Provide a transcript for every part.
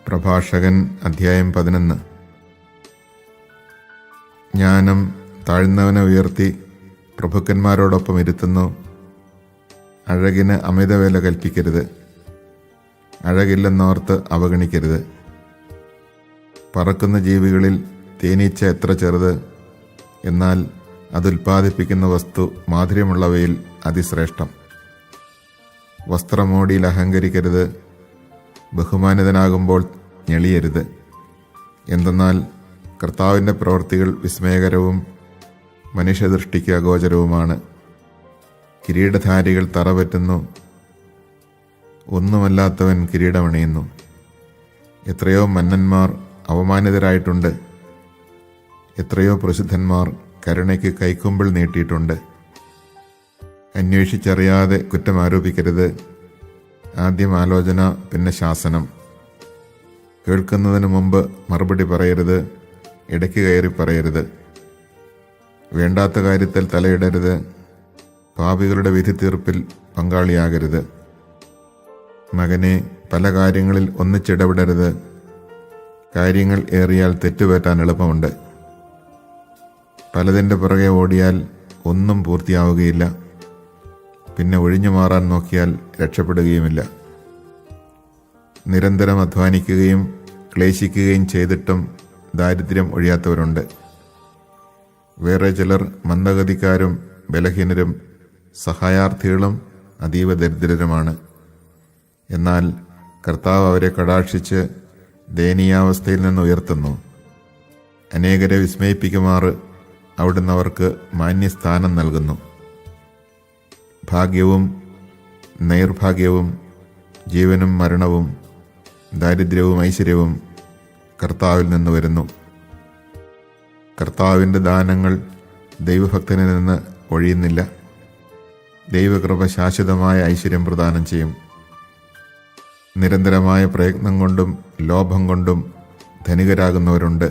പ്രഭാഷകൻ അധ്യായം 11. ജ്ഞാനം താഴ്ന്നവനെ ഉയർത്തി പ്രഭുക്കന്മാരോടൊപ്പം ഇരുത്തുന്നു. അഴകിന് അമിതവില കൽപ്പിക്കരുത്, അഴകില്ലെന്നോർത്ത് അവഗണിക്കരുത്. പറക്കുന്ന ജീവികളിൽ തേനീച്ച എത്ര ചെറുത്, എന്നാൽ അതുൽപ്പാദിപ്പിക്കുന്ന വസ്തു മാധുര്യമുള്ളവയിൽ അതിശ്രേഷ്ഠം. വസ്ത്രമോടിയിൽ അഹങ്കരിക്കരുത്, ബഹുമാനിതനാകുമ്പോൾ ഞെളിയരുത്. എന്തെന്നാൽ കർത്താവിൻ്റെ പ്രവൃത്തികൾ വിസ്മയകരവും മനുഷ്യദൃഷ്ടിക്ക് അഗോചരവുമാണ്. കിരീടധാരികൾ തറപറ്റുന്നു, ഒന്നുമല്ലാത്തവൻ കിരീടമണിയുന്നു. എത്രയോ മന്നന്മാർ അവമാനിതരായിട്ടുണ്ട്, എത്രയോ പ്രസിദ്ധന്മാർ കരുണയ്ക്ക് കൈക്കുമ്പിൾ നീട്ടിയിട്ടുണ്ട്. അന്വേഷിച്ചറിയാതെ കുറ്റം ആരോപിക്കരുത്. ആദ്യം ആലോചന, പിന്നെ ശാസനം. കേൾക്കുന്നതിന് മുമ്പ് മറുപടി പറയരുത്, ഇടയ്ക്ക് കയറി പറയരുത്. വേണ്ടാത്ത കാര്യത്തിൽ തലയിടരുത്, പാപികളുടെ വിധി തീർപ്പിൽ പങ്കാളിയാകരുത്. മകനെ, പല കാര്യങ്ങളിൽ ഒന്നിച്ചിടപെടരുത്. കാര്യങ്ങൾ ഏറിയാൽ തെറ്റുപറ്റാൻ എളുപ്പമുണ്ട്. പലതിൻ്റെ പുറകെ ഓടിയാൽ ഒന്നും പൂർത്തിയാവുകയില്ല. പിന്നെ ഒഴിഞ്ഞു മാറാൻ നോക്കിയാൽ രക്ഷപ്പെടുകയുമില്ല. നിരന്തരം അധ്വാനിക്കുകയും ക്ലേശിക്കുകയും ചെയ്തിട്ടും ദാരിദ്ര്യം ഒഴിയാത്തവരുണ്ട്. വേറെ ചിലർ മന്ദഗതിക്കാരും ബലഹീനരും സഹായാർത്ഥികളും അതീവ ദരിദ്രരുമാണ്. എന്നാൽ കർത്താവ് അവരെ കടാക്ഷിച്ച് ദയനീയാവസ്ഥയിൽ നിന്ന് ഉയർത്തുന്നു. അനേകരെ വിസ്മയിപ്പിക്കുമാറ് അവിടുന്ന് അവർക്ക് മാന്യസ്ഥാനം നൽകുന്നു. ഭാഗ്യവും നൈർഭാഗ്യവും ജീവനും മരണവും ദാരിദ്ര്യവും ഐശ്വര്യവും കർത്താവിൽ നിന്ന് വരുന്നു. കർത്താവിൻ്റെ ദാനങ്ങൾ ദൈവഭക്തനിൽ നിന്ന് ഒഴിയുന്നില്ല. ദൈവകൃപ ശാശ്വതമായ ഐശ്വര്യം പ്രദാനം ചെയ്യും. നിരന്തരമായ പ്രയത്നം കൊണ്ടും ലോഭം കൊണ്ടും ധനികരാകുന്നവരുണ്ട്.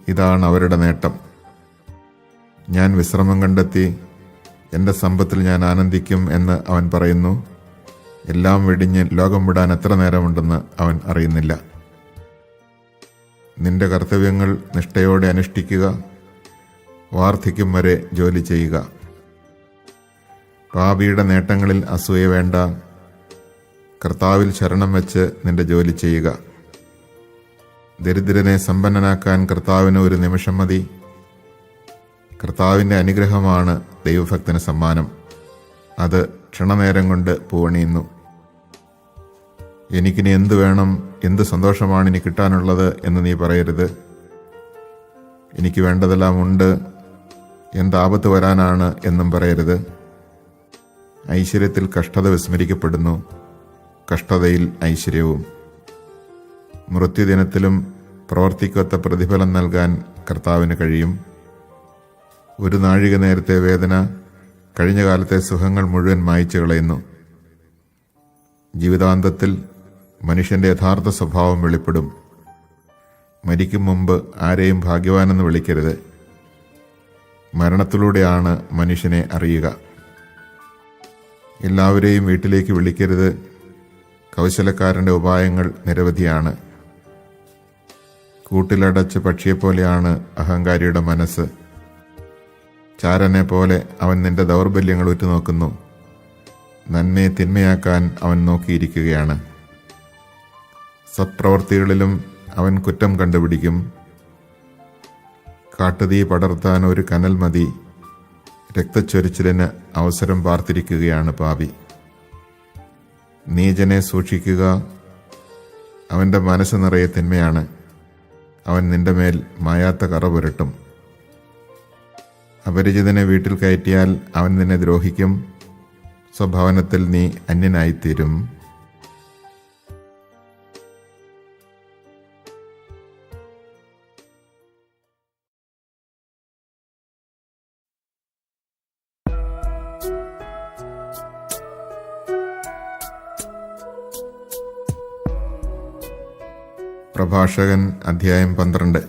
ഇതാണ് അവരുടെ നേട്ടം. ഞാൻ വിശ്രമം കണ്ടെത്തി, എൻ്റെ സമ്പത്തിൽ ഞാൻ ആനന്ദിക്കും എന്ന് അവൻ പറയുന്നു. എല്ലാം വെടിഞ്ഞ് ലോകം വിടാൻ എത്ര നേരമുണ്ടെന്ന് അവൻ അറിയുന്നില്ല. നിന്റെ കർത്തവ്യങ്ങൾ നിഷ്ഠയോടെ അനുഷ്ഠിക്കുക, വാർദ്ധക്യം വരെ ജോലി ചെയ്യുക. പാപിയുടെ നേട്ടങ്ങളിൽ അസൂയ വേണ്ട, കർത്താവിൽ ശരണം വെച്ച് നിന്റെ ജോലി ചെയ്യുക. ദരിദ്രനെ സമ്പന്നനാക്കാൻ കർത്താവിന് ഒരു നിമിഷം മതി. കർത്താവിൻ്റെ അനുഗ്രഹമാണ് ദൈവഭക്തന് സമ്മാനം. അത് ക്ഷണനേരം കൊണ്ട് പൂവണിയുന്നു. എനിക്കിനി എന്തു വേണം, എന്ത് സന്തോഷമാണ് ഇനി കിട്ടാനുള്ളത് എന്ന് നീ പറയരുത്. എനിക്ക് വേണ്ടതെല്ലാം ഉണ്ട്, എന്താപത്ത് വരാനാണ് എന്നും പറയരുത്. ഐശ്വര്യത്തിൽ കഷ്ടത വിസ്മരിക്കപ്പെടുന്നു, കഷ്ടതയിൽ ഐശ്വര്യവും. മൃത്യുദിനത്തിലും പ്രവർത്തിക്കൊത്ത പ്രതിഫലം നൽകാൻ കർത്താവിന് കഴിയും. ഒരു നാഴിക നേരത്തെ വേദന കഴിഞ്ഞ കാലത്തെ സുഖങ്ങൾ മുഴുവൻ മായ്ച്ചു കളയുന്നു. ജീവിതാന്തത്തിൽ മനുഷ്യൻ്റെ യഥാർത്ഥ സ്വഭാവം വെളിപ്പെടും. മരിക്കും മുമ്പ് ആരെയും ഭാഗ്യവാനെന്ന് വിളിക്കരുത്. മരണത്തിലൂടെയാണ് മനുഷ്യനെ അറിയുക. എല്ലാവരെയും വീട്ടിലേക്ക് വിളിക്കരുത്. കൗശലക്കാരൻ്റെ ഉപായങ്ങൾ നിരവധിയാണ്. കൂട്ടിലടച്ച പക്ഷിയെപ്പോലെയാണ് അഹങ്കാരിയുടെ മനസ്സ്. ചാരനെ പോലെ അവൻ നിന്റെ ദൗർബല്യങ്ങൾ ഉറ്റുനോക്കുന്നു. നന്മയെ തിന്മയാക്കാൻ അവൻ നോക്കിയിരിക്കുകയാണ്. സത്പ്രവർത്തികളിലും അവൻ കുറ്റം കണ്ടുപിടിക്കും. കാട്ടുതീ പടർത്താൻ ഒരു കനൽ മതി. രക്തച്ചൊരിച്ചിലിന് അവസരം പാർത്തിരിക്കുകയാണ് പാപി. നീചനെ സൂക്ഷിക്കുക, അവൻ്റെ മനസ്സ് നിറയെ തിന്മയാണ്. അവൻ നിന്റെ മേൽ മായാത്ത കറ പുരട്ടും. അപരിചിതനെ വീട്ടിൽ കയറ്റിയാൽ അവൻ നിന്നെ ദ്രോഹിക്കും. സ്വഭവനത്തിൽ നീ അന്യനായിത്തീരും. പ്രഭാഷകൻ അധ്യായം 12.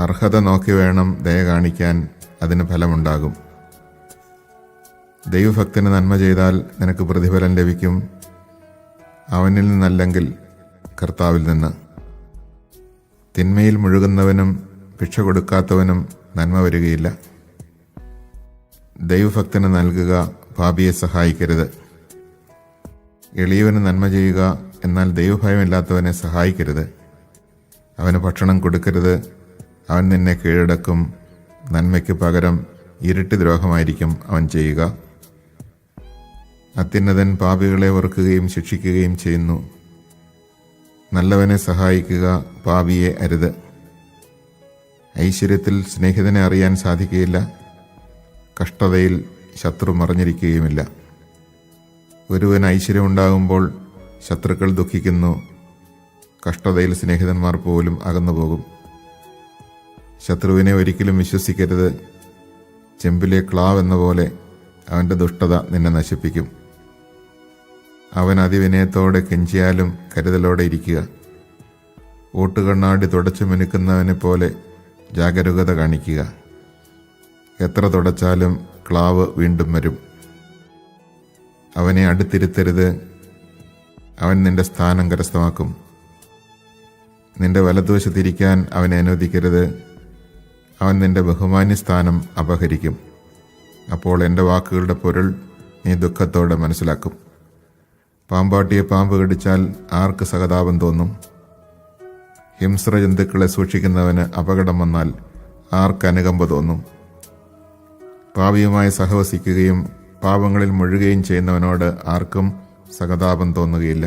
അർഹത നോക്കി വേണം ദയ കാണിക്കാൻ, അതിന് ഫലമുണ്ടാകും. ദൈവഭക്തന് നന്മ ചെയ്താൽ നിനക്ക് പ്രതിഫലം ലഭിക്കും, അവനിൽ നിന്നല്ലെങ്കിൽ കർത്താവിൽ നിന്ന്. തിന്മയിൽ മുഴുകുന്നവനും ഭിക്ഷ കൊടുക്കാത്തവനും നന്മ വരികയില്ല. ദൈവഭക്തന് നൽകുക, പാപിയെ സഹായിക്കരുത്. എളിയവന് നന്മ ചെയ്യുക, എന്നാൽ ദൈവഭയമില്ലാത്തവനെ സഹായിക്കരുത്. അവന് ഭക്ഷണം കൊടുക്കരുത്, അവൻ നിന്നെ കീഴടക്കും. നന്മയ്ക്ക് പകരം ഇരട്ടി ദ്രോഹമായിരിക്കും അവൻ ചെയ്യുക. അത്യുന്നതൻ പാപികളെ വെറുക്കുകയും ശിക്ഷിക്കുകയും ചെയ്യുന്നു. നല്ലവനെ സഹായിക്കുക, പാപിയെ അരുത്. ഐശ്വര്യത്തിൽ സ്നേഹിതനെ അറിയാൻ സാധിക്കുകയില്ല, കഷ്ടതയിൽ ശത്രു മറഞ്ഞിരിക്കുകയുമില്ല. ഒരുവന് ഐശ്വര്യമുണ്ടാകുമ്പോൾ ശത്രുക്കൾ ദുഃഖിക്കുന്നു, കഷ്ടതയിൽ സ്നേഹിതന്മാർ പോലും അകന്നുപോകും. ശത്രുവിനെ ഒരിക്കലും വിശ്വസിക്കരുത്. ചെമ്പിലെ ക്ലാവ് എന്ന പോലെ അവൻ്റെ ദുഷ്ടത നിന്നെ നശിപ്പിക്കും. അവൻ അതിവിനയത്തോടെ കെഞ്ചിയാലും കരുതലോടെ ഇരിക്കുക. ഓട്ടുകണ്ണാടി തുടച്ചു മിനുക്കുന്നവനെ പോലെ ജാഗരൂകത കാണിക്കുക. എത്ര തുടച്ചാലും ക്ലാവ് വീണ്ടും വരും. അവനെ അടുത്തിരുത്തരുത്, അവൻ നിന്റെ സ്ഥാനം കരസ്ഥമാക്കും. നിന്റെ വലതുവശത്തിരിക്കാൻ അവനെ അനുവദിക്കരുത്, അവൻ നിന്റെ ബഹുമാന്യ സ്ഥാനം അപഹരിക്കും. അപ്പോൾ എൻ്റെ വാക്കുകളുടെ പൊരുൾ നീ ദുഃഖത്തോടെ മനസ്സിലാക്കും. പാമ്പാട്ടിയെ പാമ്പ് കടിച്ചാൽ ആർക്ക് സഹതാപം തോന്നും? ഹിംസ്ര ജന്തുക്കളെ സൂക്ഷിക്കുന്നവന് അപകടം വന്നാൽ ആർക്ക് അനുകമ്പ തോന്നും? പാപിയുമായി സഹവസിക്കുകയും പാപങ്ങളിൽ മുഴുകുകയും ചെയ്യുന്നവനോട് ആർക്കും സഹതാപം തോന്നുകയില്ല.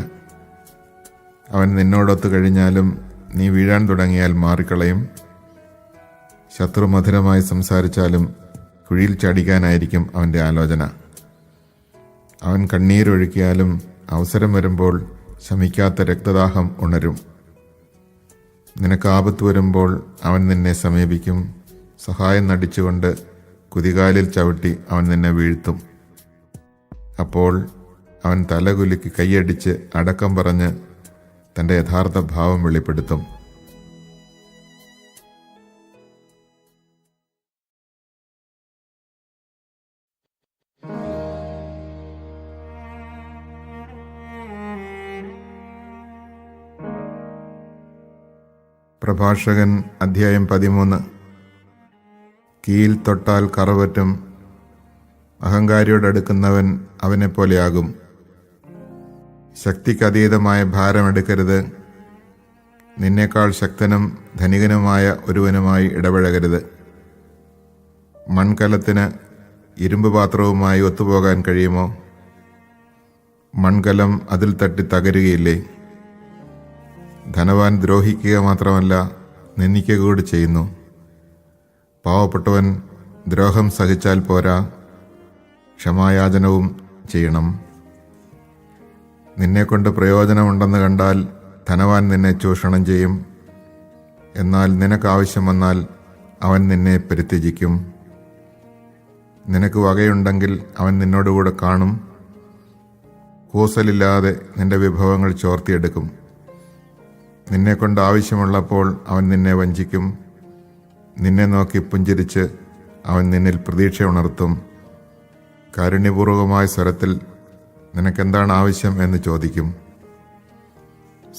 അവൻ നിന്നോടൊത്തു കഴിഞ്ഞാലും നീ വീഴാൻ തുടങ്ങിയാൽ മാറിക്കളയും. ശത്രു മധുരമായി സംസാരിച്ചാലും കുഴിയിൽ ചാടിക്കാനായിരിക്കും അവൻ്റെ ആലോചന. അവൻ കണ്ണീരൊഴുക്കിയാലും അവസരം വരുമ്പോൾ ശമിക്കാത്ത രക്തദാഹം ഉണരും. നിനക്ക് ആപത്ത് വരുമ്പോൾ അവൻ നിന്നെ സമീപിക്കും. സഹായം നടിച്ചുകൊണ്ട് കുതികാലിൽ ചവിട്ടി അവൻ നിന്നെ വീഴ്ത്തും. അപ്പോൾ അവൻ തലകുലുക്കി കൈയടിച്ച് അടക്കം പറഞ്ഞ് തൻ്റെ യഥാർത്ഥ ഭാവം വെളിപ്പെടുത്തും. പ്രഭാഷകൻ അധ്യായം 13. കീൽ തൊട്ടാൽ കറവറ്റും, അഹങ്കാരിയോടടുക്കുന്നവൻ അവനെപ്പോലെയാകും. ശക്തിക്കതീതമായ ഭാരമെടുക്കരുത്, നിന്നേക്കാൾ ശക്തനും ധനികനുമായ ഒരുവനുമായി ഇടപഴകരുത്. മൺകലത്തിന് ഇരുമ്പ് പാത്രവുമായി ഒത്തുപോകാൻ കഴിയുമോ? മൺകലം അതിൽ തട്ടി തകരുകയില്ലേ? ധനവാൻ ദ്രോഹിക്കുക മാത്രമല്ല, നിന്ദിക്കുക കൂടി ചെയ്യുന്നു. പാവപ്പെട്ടവൻ ദ്രോഹം സഹിച്ചാൽ പോരാ, ക്ഷമായാചനവും ചെയ്യണം. നിന്നെക്കൊണ്ട് പ്രയോജനമുണ്ടെന്ന് കണ്ടാൽ ധനവാൻ നിന്നെ ചൂഷണം ചെയ്യും. എന്നാൽ നിനക്കാവശ്യം വന്നാൽ അവൻ നിന്നെ പരിത്യജിക്കും. നിനക്ക് വകയുണ്ടെങ്കിൽ അവൻ നിന്നോടുകൂടെ കാണും. കൂസലില്ലാതെ നിന്റെ വിഭവങ്ങൾ ചോർത്തിയെടുക്കും. നിന്നെക്കൊണ്ട് ആവശ്യമുള്ളപ്പോൾ അവൻ നിന്നെ വഞ്ചിക്കും. നിന്നെ നോക്കി പുഞ്ചിരിച്ച് അവൻ നിന്നിൽ പ്രതീക്ഷ ഉണർത്തും. കാരുണ്യപൂർവകമായ സ്വരത്തിൽ നിനക്കെന്താണ് ആവശ്യം എന്ന് ചോദിക്കും.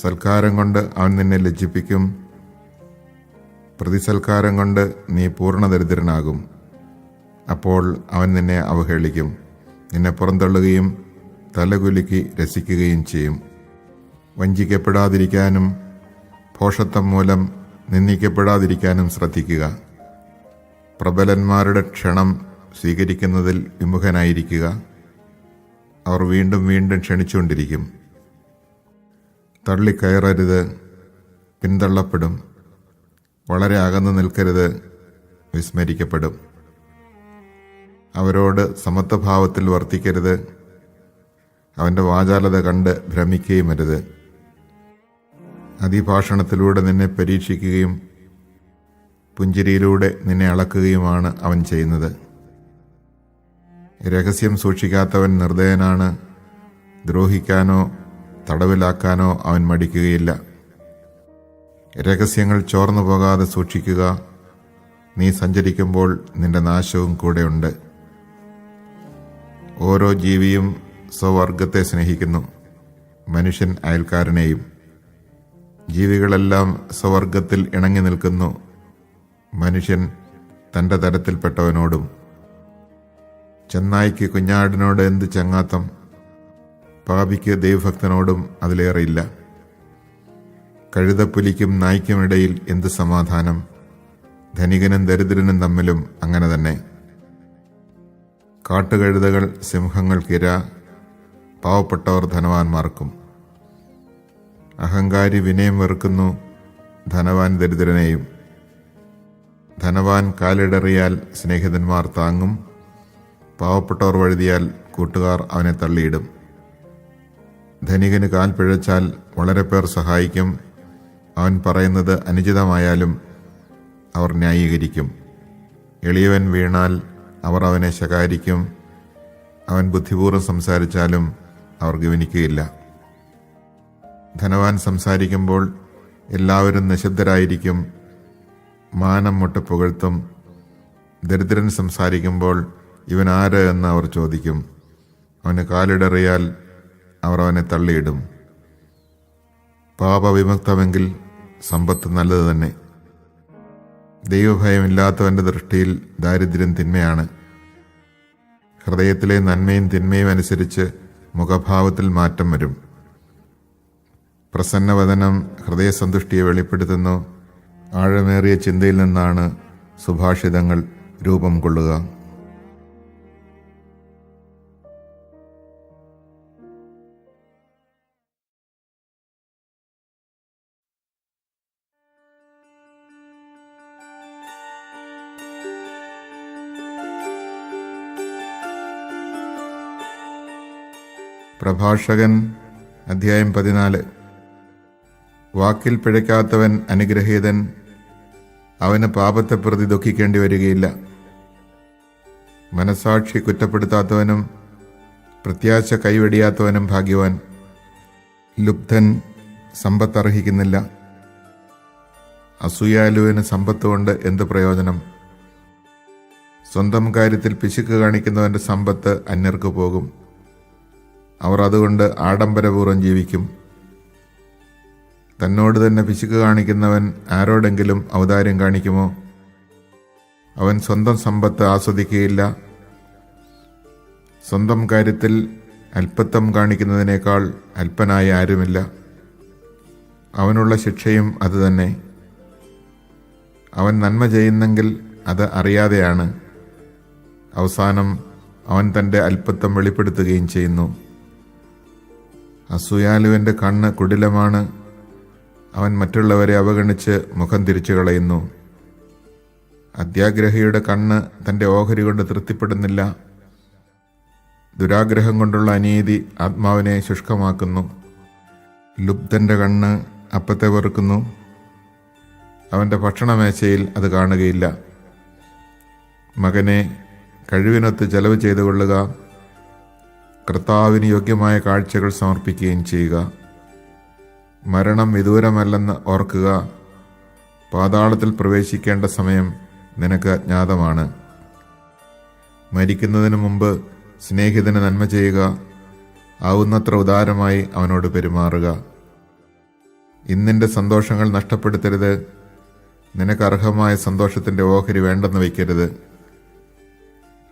സൽക്കാരം കൊണ്ട് അവൻ നിന്നെ ലജ്ജിപ്പിക്കും. പ്രതിസൽക്കാരം കൊണ്ട് നീ പൂർണ്ണദരിദ്രനാകും. അപ്പോൾ അവൻ നിന്നെ അവഹേളിക്കും, നിന്നെ പുറന്തള്ളുകയും തലകുലുക്കി രസിക്കുകയും ചെയ്യും. വഞ്ചിക്കപ്പെടാതിരിക്കാനും ഭോഷത്വം മൂലം നിന്ദിക്കപ്പെടാതിരിക്കാനും ശ്രദ്ധിക്കുക. പ്രബലന്മാരുടെ ക്ഷണം സ്വീകരിക്കുന്നതിൽ വിമുഖനായിരിക്കുക. അവർ വീണ്ടും വീണ്ടും ക്ഷണിച്ചുകൊണ്ടിരിക്കും. തള്ളിക്കയറരുത്, പിന്തള്ളപ്പെടും. വളരെ അകന്നു നിൽക്കരുത്, വിസ്മരിക്കപ്പെടും. അവരോട് സമത്വഭാവത്തിൽ വർത്തിക്കരുത്. അവൻ്റെ വാചാലത കണ്ട് ഭ്രമിക്കുകയും അരുത്. അതിഭാഷണത്തിലൂടെ നിന്നെ പരീക്ഷിക്കുകയും പുഞ്ചിരിയിലൂടെ നിന്നെ അളക്കുകയുമാണ് അവൻ ചെയ്യുന്നത്. രഹസ്യം സൂക്ഷിക്കാത്തവൻ നിർദ്ദയനാണ്. ദ്രോഹിക്കാനോ തടവിലാക്കാനോ അവൻ മടിക്കുകയില്ല. രഹസ്യങ്ങൾ ചോർന്നു പോകാതെ സൂക്ഷിക്കുക, നീ സഞ്ചരിക്കുമ്പോൾ നിന്റെ നാശവും കൂടെയുണ്ട്. ഓരോ ജീവിയും സ്വവർഗത്തെ സ്നേഹിക്കുന്നു, മനുഷ്യൻ അയൽക്കാരനെയും. ജീവികളെല്ലാം സ്വവർഗത്തിൽ ഇണങ്ങി നിൽക്കുന്നു, മനുഷ്യൻ തൻ്റെ തരത്തിൽപ്പെട്ടവനോടും. ചെന്നായ്ക്ക് കുഞ്ഞാടിനോട് എന്ത് ചങ്ങാത്തം, പാപിക്ക് ദൈവഭക്തനോടും അതിലേറെയില്ല. കഴുതപ്പുലിക്കും നായ്ക്കുമിടയിൽ എന്ത് സമാധാനം, ധനികനും ദരിദ്രനും തമ്മിലും അങ്ങനെ തന്നെ. കാട്ടുകഴുതകൾ സിംഹങ്ങൾക്കിര, പാവപ്പെട്ടവർ ധനവാന്മാർക്കും. അഹങ്കാരി വിനയം വെറുക്കുന്നു, ധനവാൻ ദരിദ്രനെയും. ധനവാൻ കാലിടറിയാൽ സ്നേഹിതന്മാർ താങ്ങും, പാവപ്പെട്ടവർ വഴുതിയാൽ കൂട്ടുകാർ അവനെ തള്ളിയിടും. ധനികന് കാൽ പിഴച്ചാൽ വളരെ പേർ സഹായിക്കും, അവൻ പറയുന്നത് അനുചിതമായാലും അവർ ന്യായീകരിക്കും. എളിയവൻ വീണാൽ അവർ അവനെ ശകാരിക്കും, അവൻ ബുദ്ധിപൂർവ്വം സംസാരിച്ചാലും അവർ ഗവനിക്കുകയില്ല. ധനവാൻ സംസാരിക്കുമ്പോൾ എല്ലാവരും നിശബ്ദരായിരിക്കും, മാനം മുട്ട് പുകഴ്ത്തും. ദരിദ്രൻ സംസാരിക്കുമ്പോൾ ഇവൻ ആര് എന്ന് അവർ ചോദിക്കും. അവന് കാലിടറിയാൽ അവർ അവനെ തള്ളിയിടും. പാപവിമുക്തമെങ്കിൽ സമ്പത്ത് നല്ലത് തന്നെ. ദൈവഭയമില്ലാത്തവൻ്റെ ദൃഷ്ടിയിൽ ദാരിദ്ര്യം തിന്മയാണ്. ഹൃദയത്തിലെ നന്മയും തിന്മയും അനുസരിച്ച് മുഖഭാവത്തിൽ മാറ്റം വരും. പ്രസന്നവദനം ഹൃദയസന്തുഷ്ടിയെ വെളിപ്പെടുത്തുന്നു, ആഴമേറിയ ചിന്തയിൽ നിന്നാണ് സുഭാഷിതങ്ങൾ രൂപം കൊള്ളുക. പ്രഭാഷകൻ അധ്യായം 14. വാക്കിൽ പിഴയ്ക്കാത്തവൻ അനുഗ്രഹീതൻ, അവന് പാപത്തെ പ്രതി ദുഃഖിക്കേണ്ടി വരികയില്ല. മനസാക്ഷി കുറ്റപ്പെടുത്താത്തവനും പ്രത്യാശ കൈവെടിയാത്തവനും ഭാഗ്യവാൻ. ലുബ്ധൻ സമ്പത്തർഹിക്കുന്നില്ല, അസൂയാലുവിന് സമ്പത്ത് കൊണ്ട് എന്ത് പ്രയോജനം? സ്വന്തം കാര്യത്തിൽ പിശുക്ക് കാണിക്കുന്നവൻ്റെ സമ്പത്ത് അന്യർക്ക് പോകും, അവർ അതുകൊണ്ട് ആഡംബരപൂർവ്വം ജീവിക്കും. തന്നോട് തന്നെ പിശുക്ക് കാണിക്കുന്നവൻ ആരോടെങ്കിലും ഔദാര്യം കാണിക്കുമോ? അവൻ സ്വന്തം സമ്പത്ത് ആസ്വദിക്കുകയില്ല. സ്വന്തം കാര്യത്തിൽ അല്പത്വം കാണിക്കുന്നതിനേക്കാൾ അല്പനായി ആരുമില്ല. അവനുള്ള ശിക്ഷയും അതുതന്നെ. അവൻ നന്മ ചെയ്യുന്നെങ്കിൽ അത് അറിയാതെയാണ്. അവസാനം അവൻ തൻ്റെ അല്പത്വം വെളിപ്പെടുത്തുകയും ചെയ്യുന്നു. അസൂയാലുവിൻ്റെ കണ്ണ് കുടിലമാണ്, അവൻ മറ്റുള്ളവരെ അവഗണിച്ച് മുഖം തിരിച്ചു കളയുന്നു. അത്യാഗ്രഹിയുടെ കണ്ണ് തൻ്റെ ഓഹരി കൊണ്ട് തൃപ്തിപ്പെടുന്നില്ല. ദുരാഗ്രഹം കൊണ്ടുള്ള അനീതി ആത്മാവിനെ ശുഷ്കമാക്കുന്നു. ലുബ്ധൻ്റെ കണ്ണ് അപ്പത്തെ വെറുക്കുന്നു, അവൻ്റെ ഭക്ഷണമേശയിൽ അത് കാണുകയില്ല. മകനെ, കഴിവിനൊത്ത് ചെലവ് ചെയ്തു കൊള്ളുക, കർത്താവിന് യോഗ്യമായ കാഴ്ചകൾ സമർപ്പിക്കുകയും ചെയ്യുക. മരണം വിദൂരമല്ലെന്ന് ഓർക്കുക, പാതാളത്തിൽ പ്രവേശിക്കേണ്ട സമയം നിനക്ക് അജ്ഞാതമാണ്. മരിക്കുന്നതിന് മുമ്പ് സ്നേഹിതന് നന്മ ചെയ്യുക, ആവുന്നത്ര ഉദാരമായി അവനോട് പെരുമാറുക. ഇന്നിൻ്റെ സന്തോഷങ്ങൾ നഷ്ടപ്പെടുത്തരുത്, നിനക്ക് അർഹമായ സന്തോഷത്തിൻ്റെ ഓഹരി വേണ്ടെന്ന് വയ്ക്കരുത്.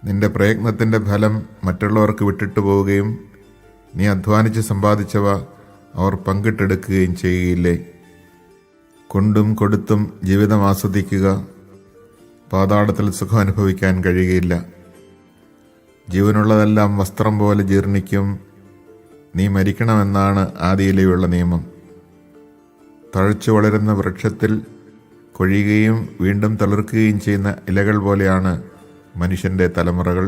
നിന്റെ പ്രയത്നത്തിൻ്റെ ഫലം മറ്റുള്ളവർക്ക് വിട്ടിട്ട് പോവുകയും നീ അധ്വാനിച്ച് സമ്പാദിച്ചവ അവർ പങ്കിട്ടെടുക്കുകയും ചെയ്യുകയില്ലേ? കൊണ്ടും കൊടുത്തും ജീവിതം ആസ്വദിക്കുക, പാതാളത്തിൽ സുഖം അനുഭവിക്കാൻ കഴിയുകയില്ല. ജീവനുള്ളതെല്ലാം വസ്ത്രം പോലെ ജീർണിക്കും, നീ മരിക്കണമെന്നാണ് ആദിയിലെയുള്ള നിയമം. തഴച്ചു വളരുന്ന വൃക്ഷത്തിൽ കൊഴിയുകയും വീണ്ടും തളിർക്കുകയും ചെയ്യുന്ന ഇലകൾ പോലെയാണ് മനുഷ്യൻ്റെ തലമുറകൾ.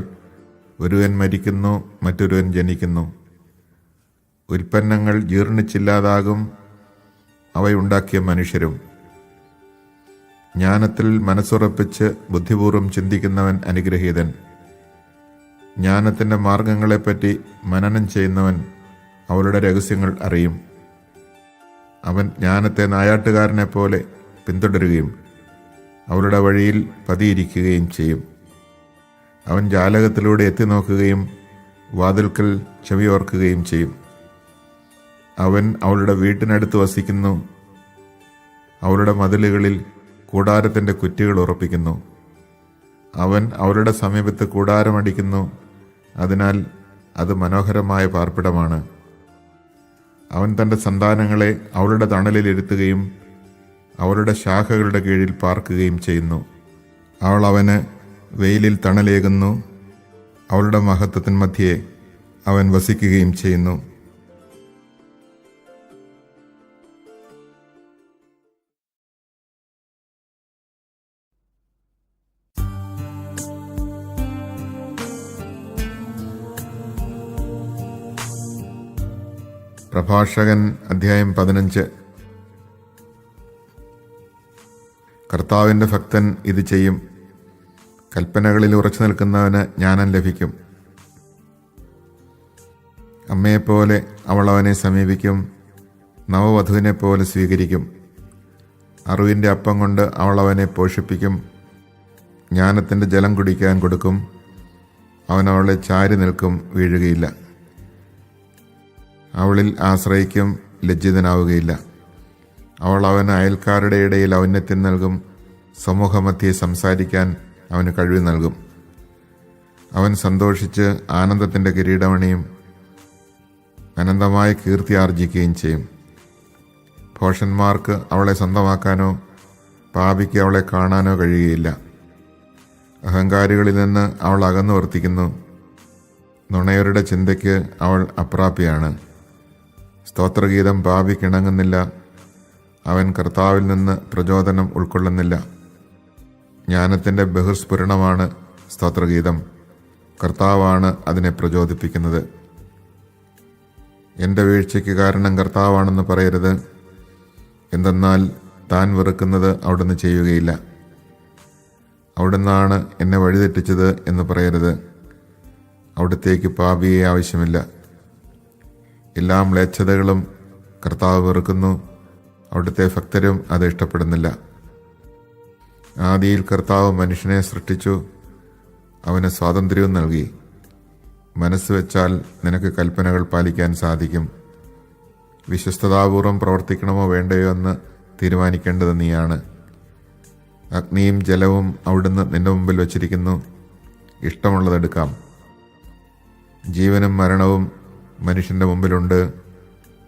ഒരുവൻ മരിക്കുന്നു, മറ്റൊരുവൻ ജനിക്കുന്നു. ഉൽപ്പന്നങ്ങൾ ജീർണിച്ചില്ലാതാകും, അവയുണ്ടാക്കിയ മനുഷ്യരും. ജ്ഞാനത്തിൽ മനസ്സുറപ്പിച്ച് ബുദ്ധിപൂർവ്വം ചിന്തിക്കുന്നവൻ അനുഗ്രഹീതൻ. ജ്ഞാനത്തിൻ്റെ മാർഗങ്ങളെപ്പറ്റി മനനം ചെയ്യുന്നവൻ അവളുടെ രഹസ്യങ്ങൾ അറിയും. അവൻ ജ്ഞാനത്തെ നായാട്ടുകാരനെ പോലെ പിന്തുടരുകയും അവരുടെ വഴിയിൽ പതിയിരിക്കുകയും ചെയ്യും. അവൻ ജാലകത്തിലൂടെ എത്തിനോക്കുകയും വാതിൽക്കൽ ചെവിയോർക്കുകയും ചെയ്യും. അവൻ അവളുടെ വീട്ടിനടുത്ത് വസിക്കുന്നു. അവളുടെ മതിലുകളിൽ കൂടാരത്തിൻ്റെ കുറ്റികൾ ഉറപ്പിക്കുന്നു. അവൻ അവരുടെ സമീപത്ത് കൂടാരമടിക്കുന്നു. അതിനാൽ അത് മനോഹരമായ പാർപ്പിടമാണ്. അവൻ തൻ്റെ സന്താനങ്ങളെ അവളുടെ തണലിലിരുത്തുകയും അവളുടെ ശാഖകളുടെ കീഴിൽ പാർക്കുകയും ചെയ്യുന്നു. അവൾ അവന് വെയിലിൽ തണലേകുന്നു. അവളുടെ മഹത്വത്തിൻ മധ്യേ അവൻ വസിക്കുകയും ചെയ്യുന്നു. പ്രഭാഷകൻ അധ്യായം 15. കർത്താവിൻ്റെ ഭക്തൻ ഇത് ചെയ്യും. കൽപ്പനകളിൽ ഉറച്ചു നിൽക്കുന്നവന് ജ്ഞാനം ലഭിക്കും. അമ്മയെപ്പോലെ അവൾ അവനെ സമീപിക്കും, നവവധുവിനെപ്പോലെ സ്വീകരിക്കും. അറിവിൻ്റെ അപ്പം കൊണ്ട് അവൾ അവനെ പോഷിപ്പിക്കും. ജ്ഞാനത്തിൻ്റെ ജലം കുടിക്കാൻ കൊടുക്കും. അവൻ അവളെ ചാരി നിൽക്കും, വീഴുകയില്ല. അവളിൽ ആശ്രയിക്കും, ലജ്ജിതനാവുകയില്ല. അവൾ അവന് അയൽക്കാരുടെ ഇടയിൽ ഔന്നത്യം നൽകും. സമൂഹമധ്യേ സംസാരിക്കാൻ അവന് കഴിവ് നൽകും. അവൻ സന്തോഷിച്ച് ആനന്ദത്തിൻ്റെ കിരീടമണിയും അനന്തമായ കീർത്തി ആർജിക്കുകയും ചെയ്യും. ഭോഷന്മാർക്ക് അവളെ സ്വന്തമാക്കാനോ പാപിക്ക് അവളെ കാണാനോ കഴിയുകയില്ല. അഹങ്കാരികളിൽ നിന്ന് അവൾ അകന്നു വർത്തിക്കുന്നു. നുണയരുടെ ചിന്തയ്ക്ക് അവൾ അപ്രാപ്യയാണ്. സ്തോത്രഗീതം പാപിക്കിണങ്ങുന്നില്ല. അവൻ കർത്താവിൽ നിന്ന് പ്രചോദനം ഉൾക്കൊള്ളുന്നില്ല. ജ്ഞാനത്തിൻ്റെ ബഹിർസ്ഫുരണമാണ് സ്തോത്രഗീതം. കർത്താവാണ് അതിനെ പ്രചോദിപ്പിക്കുന്നത്. എൻ്റെ വീഴ്ചയ്ക്ക് കാരണം കർത്താവാണെന്ന് പറയരുത്. എന്തെന്നാൽ താൻ വെറുക്കുന്നത് അവിടുന്ന് ചെയ്യുകയില്ല. അവിടുന്നാണ് എന്നെ വഴിതെറ്റിച്ചത് എന്ന് പറയരുത്. അവിടുത്തേക്ക് പാപിയെ ആവശ്യമില്ല. എല്ലാ മ്ലേച്ഛതകളും കർത്താവ് വെറുക്കുന്നു. അവിടുത്തെ ഭക്തരും അത് ഇഷ്ടപ്പെടുന്നില്ല. ആദിയിൽ കർത്താവ് മനുഷ്യനെ സൃഷ്ടിച്ചു. അവന് സ്വാതന്ത്ര്യവും നൽകി. മനസ്സ് വെച്ചാൽ നിനക്ക് കൽപ്പനകൾ പാലിക്കാൻ സാധിക്കും. വിശ്വസ്തതാപൂർവം പ്രവർത്തിക്കണമോ വേണ്ടയോ എന്ന് തീരുമാനിക്കേണ്ടത് നീയാണ്. അഗ്നിയും ജലവും അവിടുന്ന് നിന്റെ മുമ്പിൽ വച്ചിരിക്കുന്നു. ഇഷ്ടമുള്ളതെടുക്കാം. ജീവനും മരണവും മനുഷ്യൻ്റെ മുമ്പിലുണ്ട്.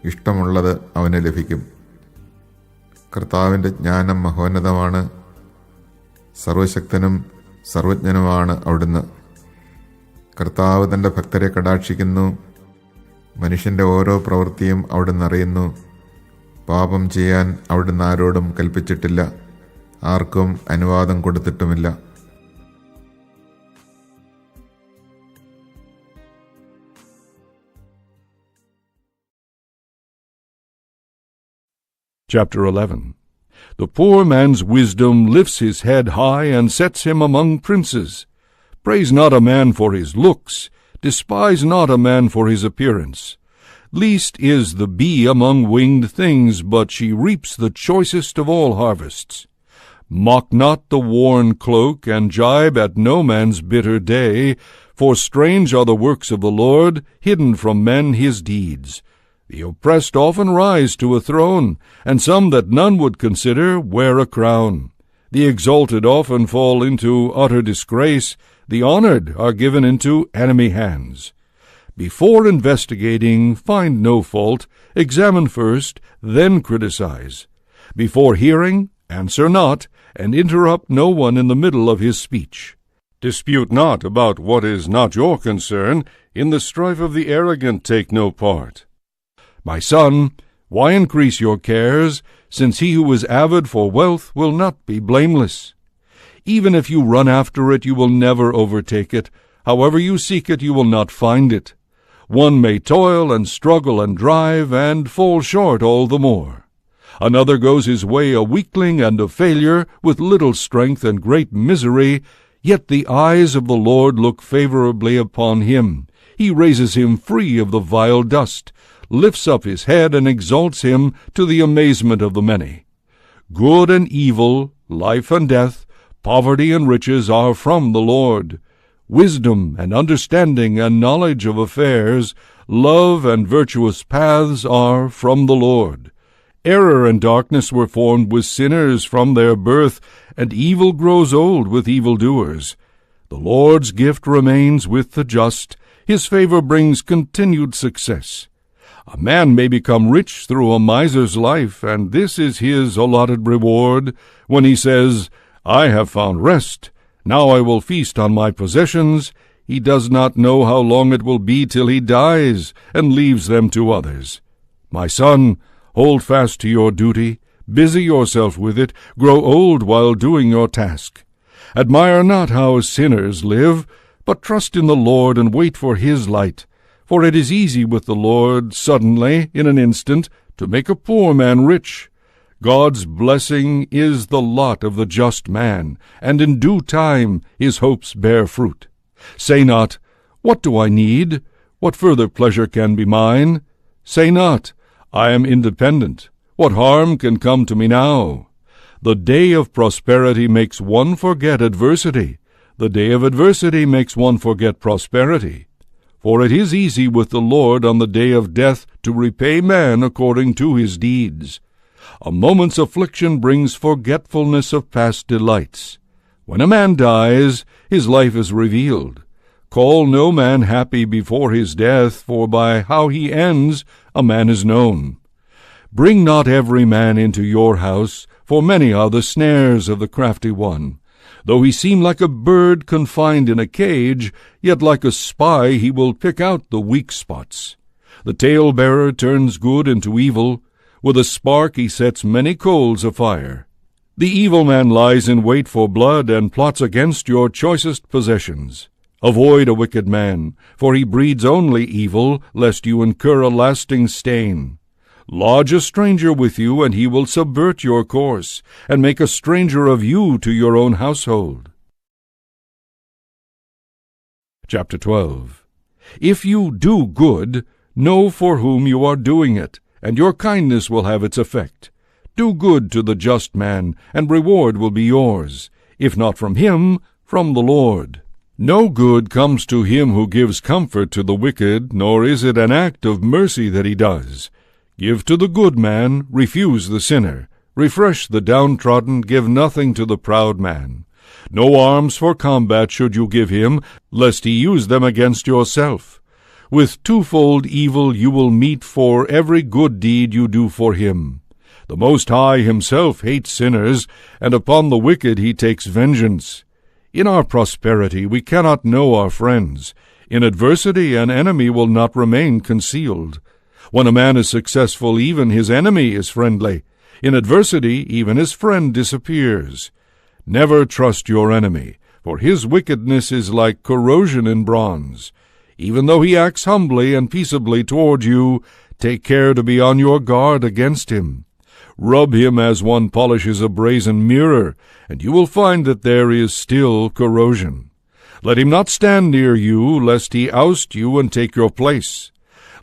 ഇഷ്ടമുള്ളത് അവന് ലഭിക്കും. കർത്താവിൻ്റെ ജ്ഞാനം മഹോന്നതമാണ്. സർവശക്തനും സർവജ്ഞനുമാണ് അവിടുന്ന്. കർത്താവ് തൻ്റെ ഭക്തരെ കടാക്ഷിക്കുന്നു. മനുഷ്യൻ്റെ ഓരോ പ്രവൃത്തിയും അവിടുന്ന് അറിയുന്നു. പാപം ചെയ്യാൻ അവിടുന്ന് ആരോടും കൽപ്പിച്ചിട്ടില്ല. ആർക്കും അനുവാദം കൊടുത്തിട്ടുമില്ല. Chapter 11. The poor man's wisdom lifts his head high and sets him among princes. Praise not a man for his looks, despise not a man for his appearance. Least is the bee among winged things, but she reaps the choicest of all harvests. Mock not the worn cloak, and jibe at no man's bitter day, for strange are the works of the Lord, hidden from men his deeds. The oppressed often rise to a throne, and some that none would consider wear a crown. The exalted often fall into utter disgrace. The honored are given into enemy hands. Before investigating, find no fault. Examine first, then criticize. Before hearing, answer not, and interrupt no one in the middle of his speech. Dispute not about what is not your concern. In the strife of the arrogant take no part. My son, why increase your cares, since he who is avid for wealth will not be blameless? Even if you run after it, you will never overtake it. However you seek it, you will not find it. One may toil and struggle and drive, and fall short all the more. Another goes his way a weakling and a failure, with little strength and great misery, yet the eyes of the Lord look favorably upon him. He raises him free of the vile dust, lifts up his head, and exalts him to the amazement of the many. Good and evil, life and death, Poverty and riches are from the Lord. Wisdom and understanding and knowledge of affairs, love and virtuous paths are from the Lord. Error and darkness were formed with sinners from their birth, and evil grows old with evildoers. The Lord's gift remains with the just. His favor brings continued success. A man may become rich through a miser's life, and this is his allotted reward, when he says, I have found rest. Now I will feast on my possessions. He does not know how long it will be till he dies, and leaves them to others. My son, hold fast to your duty. Busy yourself with it. Grow old while doing your task. Admire not how sinners live, but trust in the Lord and wait for his light. For it is easy with the Lord, suddenly, in an instant, to make a poor man rich. God's blessing is the lot of the just man, and in due time his hopes bear fruit. Say not, What do I need? What further pleasure can be mine? Say not, I am independent. What harm can come to me now? The day of prosperity makes one forget adversity. The day of adversity makes one forget prosperity. For it is easy with the Lord on the day of death to repay man according to his deeds. A moment's affliction brings forgetfulness of past delights. When a man dies, his life is revealed. Call no man happy before his death, for by how he ends a man is known. Bring not every man into your house, for many are the snares of the crafty one. Though he seem like a bird confined in a cage, yet like a spy he will pick out the weak spots. The tale-bearer turns good into evil. With a spark he sets many coals afire. The evil man lies in wait for blood, and plots against your choicest possessions. Avoid a wicked man, for he breeds only evil, lest you incur a lasting stain. Lodge a stranger with you, and he will subvert your course, and make a stranger of you to your own household. Chapter 12. If you do good, know for whom you are doing it, and your kindness will have its effect. Do good to the just man, and reward will be yours, if not from him, from the Lord. No good comes to him who gives comfort to the wicked, nor is it an act of mercy that he does. Give to the good man, refuse the sinner. Refresh the downtrodden, give nothing to the proud man. No arms for combat should you give him, lest he use them against yourself. With twofold evil you will meet for every good deed you do for him. The Most High himself hates sinners, and upon the wicked he takes vengeance. In our prosperity we cannot know our friends. In adversity an enemy will not remain concealed. When a man is successful, even his enemy is friendly. In adversity, even his friend disappears. Never trust your enemy, for his wickedness is like corrosion in bronze. Even though he acts humbly and peaceably toward you, take care to be on your guard against him. Rub him as one polishes a brazen mirror, and you will find that there is still corrosion. Let him not stand near you, lest he oust you and take your place.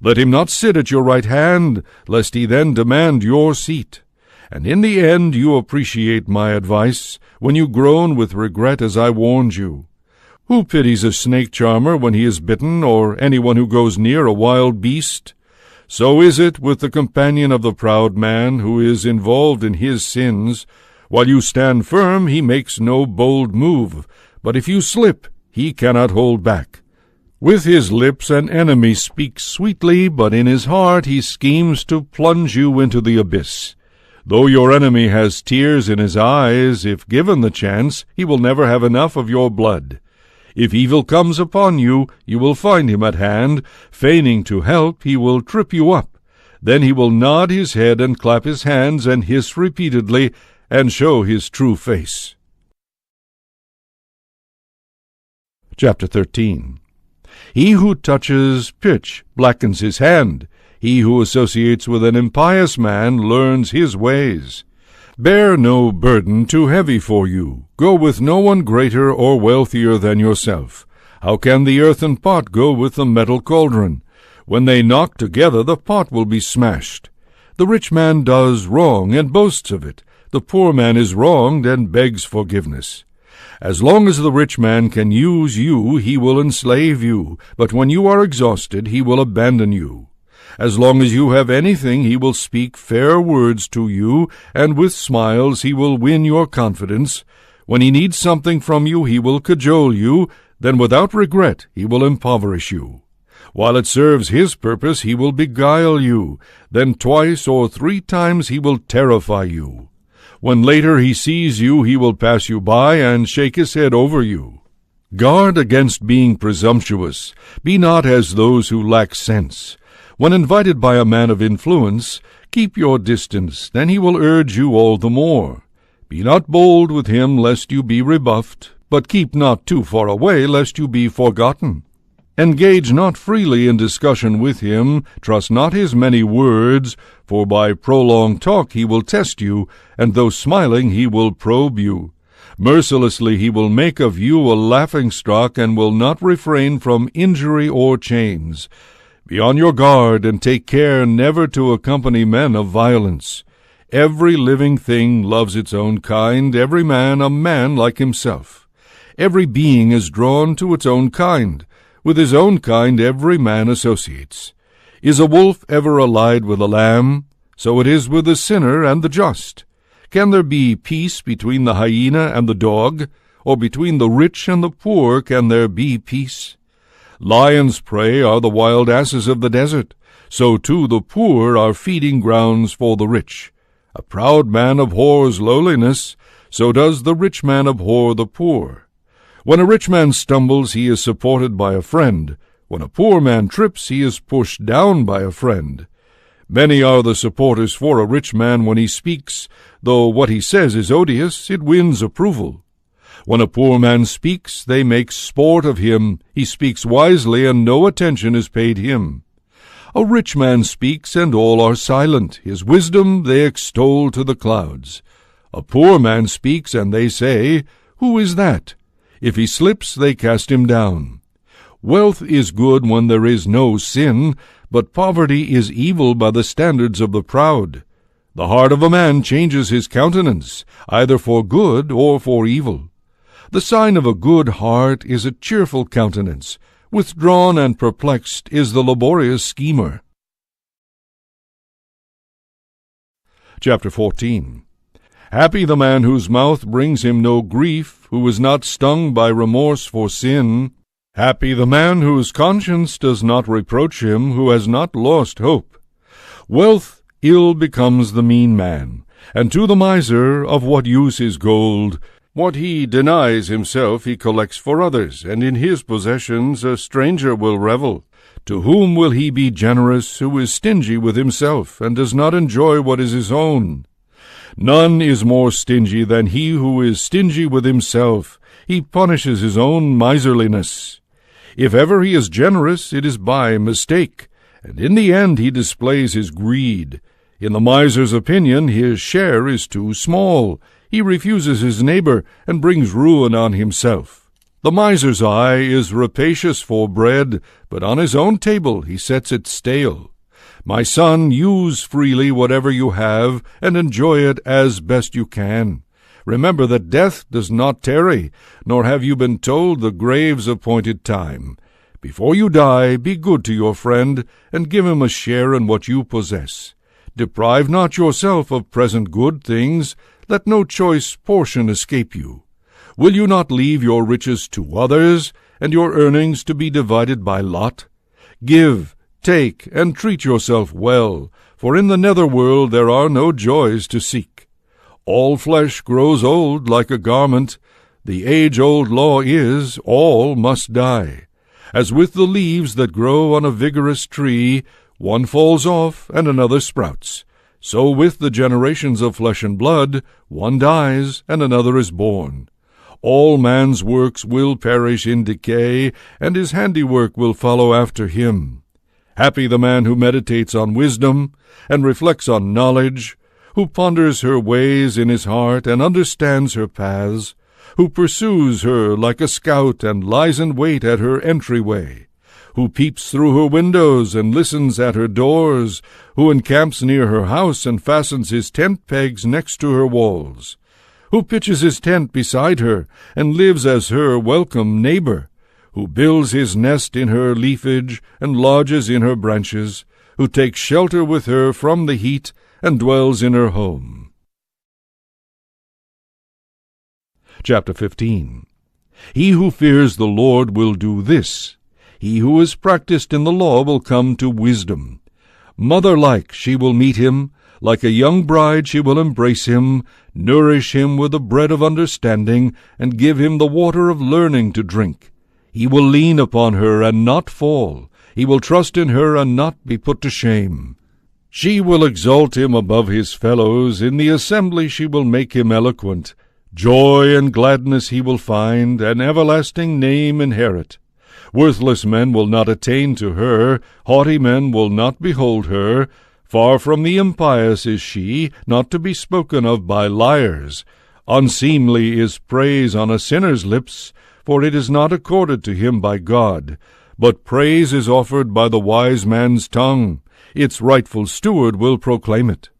Let him not sit at your right hand, lest he then demand your seat. And in the end you appreciate my advice, when you groan with regret as I warned you. Who pities a snake charmer when he is bitten, or anyone who goes near a wild beast? So is it with the companion of the proud man who is involved in his sins. While you stand firm, he makes no bold move, but if you slip, he cannot hold back. With his lips an enemy speaks sweetly, but in his heart he schemes to plunge you into the abyss. Though your enemy has tears in his eyes, if given the chance, he will never have enough of your blood. If evil comes upon you, you will find him at hand. Feigning to help, he will trip you up. Then he will nod his head and clap his hands and hiss repeatedly, and show his true face. Chapter 13. He who touches pitch blackens his hand. He who associates with an impious man learns his ways. Bear no burden too heavy for you. Go with no one greater or wealthier than yourself. How can the earthen pot go with the metal cauldron? When they knock together, the pot will be smashed. The rich man does wrong and boasts of it. The poor man is wronged and begs forgiveness. As long as the rich man can use you, he will enslave you, but when you are exhausted, he will abandon you. As long as you have anything, he will speak fair words to you, and with smiles he will win your confidence. When he needs something from you, he will cajole you, then without regret he will impoverish you. While it serves his purpose, he will beguile you, then twice or 3 times he will terrify you. When later he sees you, he will pass you by and shake his head over you. Guard against being presumptuous. Be not as those who lack sense. When invited by a man of influence, keep your distance, then he will urge you all the more. Be not bold with him, lest you be rebuffed, but keep not too far away, lest you be forgotten. Engage not freely in discussion with him, trust not his many words, for by prolonged talk he will test you, and though smiling he will probe you. Mercilessly he will make of you a laughingstock, and will not refrain from injury or chains. Be on your guard, and take care never to accompany men of violence. Every living thing loves its own kind, every man a man like himself. Every being is drawn to its own kind. With his own kind every man associates. Is a wolf ever allied with a lamb? So it is with the sinner and the just. Can there be peace between the hyena and the dog? Or between the rich and the poor can there be peace? Lions' prey are the wild asses of the desert. So too the poor are feeding grounds for the rich. A proud man abhors lowliness, so does the rich man abhor the poor. When a rich man stumbles, he is supported by a friend. When a poor man trips, he is pushed down by a friend. Many are the supporters for a rich man when he speaks. Though what he says is odious, it wins approval. When a poor man speaks, they make sport of him. He speaks wisely, and no attention is paid him. A rich man speaks, and all are silent. His wisdom they extol to the clouds. A poor man speaks, and they say, "Who is that?" If he slips, they cast him down. Wealth is good when there is no sin, but poverty is evil by the standards of the proud. The heart of a man changes his countenance, either for good or for evil. The sign of a good heart is a cheerful countenance. Withdrawn and perplexed is the laborious schemer. Chapter 14. Happy the man whose mouth brings him no grief, who is not stung by remorse for sin. Happy the man whose conscience does not reproach him, who has not lost hope. Wealth ill becomes the mean man, and to the miser of what use is gold? What he denies himself he collects for others, and in his possessions a stranger will revel. To whom will he be generous who is stingy with himself, and does not enjoy what is his own? None is more stingy than he who is stingy with himself. He punishes his own miserliness. If ever he is generous, it is by mistake, and in the end he displays his greed. In the miser's opinion, his share is too small. He refuses his neighbor, and brings ruin on himself. The miser's eye is rapacious for bread, but on his own table he sets it stale. My son, use freely whatever you have, and enjoy it as best you can. Remember that death does not tarry, nor have you been told the grave's appointed time. Before you die, be good to your friend, and give him a share in what you possess. Deprive not yourself of present good things. Let no choice portion escape you. Will you not leave your riches to others, and your earnings to be divided by lot? Give, take, and treat yourself well, for in the nether world there are no joys to seek. All flesh grows old like a garment. The age-old law is, all must die. As with the leaves that grow on a vigorous tree, one falls off and another sprouts. So with the generations of flesh and blood, one dies and another is born. All man's works will perish in decay, and his handiwork will follow after him. Happy the man who meditates on wisdom, and reflects on knowledge, who ponders her ways in his heart, and understands her paths, who pursues her like a scout, and lies in wait at her entryway, who peeps through her windows, and listens at her doors, who encamps near her house, and fastens his tent pegs next to her walls, who pitches his tent beside her, and lives as her welcome neighbor, who builds his nest in her leafage, and lodges in her branches, who takes shelter with her from the heat, and dwells in her home. Chapter 15. He who fears the Lord will do this. He who is practiced in the law will come to wisdom. Mother-like she will meet him, like a young bride she will embrace him, nourish him with the bread of understanding, and give him the water of learning to drink. He will lean upon her and not fall. He will trust in her and not be put to shame. She will exalt him above his fellows. In the assembly she will make him eloquent. Joy and gladness he will find, an everlasting name inherit. Worthless men will not attain to her, haughty men will not behold her. Far from the impious is she, not to be spoken of by liars. Unseemly is praise on a sinner's lips, for it is not accorded to him by God. But praise is offered by the wise man's tongue. Its rightful steward will proclaim it.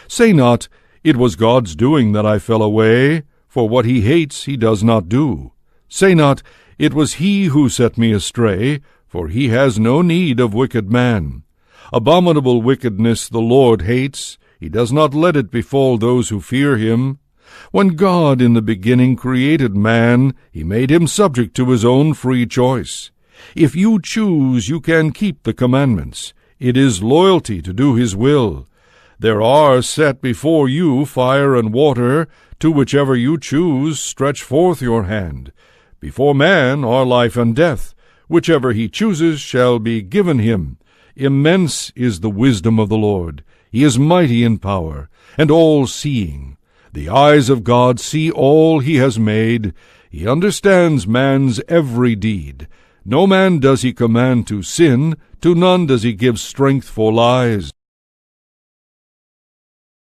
Say not, "It was God's doing that I fell away," for what he hates he does not do. Say not, "It was he who set me astray," for he has no need of wicked man. Abominable wickedness the Lord hates. He does not let it befall those who fear him. When God in the beginning created man, he made him subject to his own free choice. If you choose, you can keep the commandments. It is loyalty to do his will. There are set before you fire and water. To whichever you choose, stretch forth your hand. Before man are life and death. Whichever he chooses shall be given him. Immense is the wisdom of the Lord. He is mighty in power, and all-seeing. The eyes of God see all he has made. He understands man's every deed. No man does he command to sin, to none does he give strength for lies.